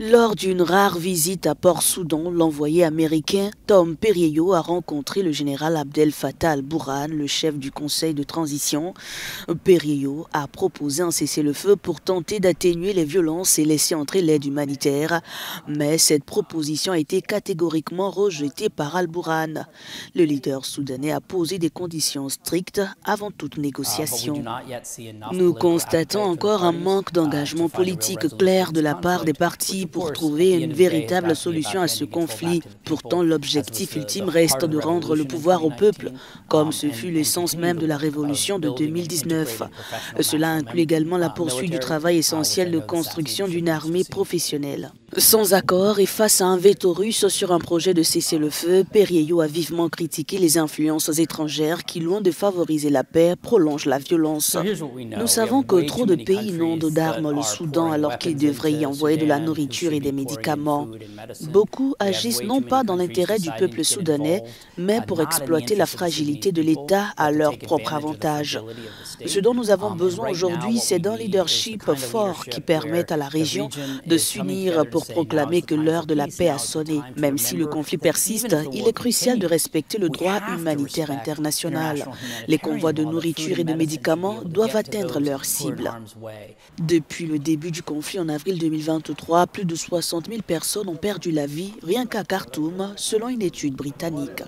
Lors d'une rare visite à Port-Soudan, l'envoyé américain Tom Perriello a rencontré le général Abdel Fattah al-Burhan, le chef du conseil de transition. Perriello a proposé un cessez-le-feu pour tenter d'atténuer les violences et laisser entrer l'aide humanitaire. Mais cette proposition a été catégoriquement rejetée par al-Burhan. Le leader soudanais a posé des conditions strictes avant toute négociation. Nous constatons encore un manque d'engagement politique clair de la part des partis pour trouver une véritable solution à ce conflit. Pourtant, l'objectif ultime reste de rendre le pouvoir au peuple, comme ce fut l'essence même de la révolution de 2019. Cela inclut également la poursuite du travail essentiel de construction d'une armée professionnelle. Sans accord et face à un veto russe sur un projet de cessez-le-feu, Perriello a vivement critiqué les influences étrangères qui, loin de favoriser la paix, prolongent la violence. Nous savons que trop de pays inondent d'armes le Soudan alors qu'ils devraient y envoyer de la nourriture et des médicaments. Beaucoup agissent non pas dans l'intérêt du peuple soudanais, mais pour exploiter la fragilité de l'État à leur propre avantage. Ce dont nous avons besoin aujourd'hui, c'est d'un leadership fort qui permette à la région de s'unir pour proclamer que l'heure de la paix a sonné. Même si le conflit persiste, il est crucial de respecter le droit humanitaire international. Les convois de nourriture et de médicaments doivent atteindre leur cible. Depuis le début du conflit en avril 2023, plus de 60 000 personnes ont perdu la vie rien qu'à Khartoum, selon une étude britannique.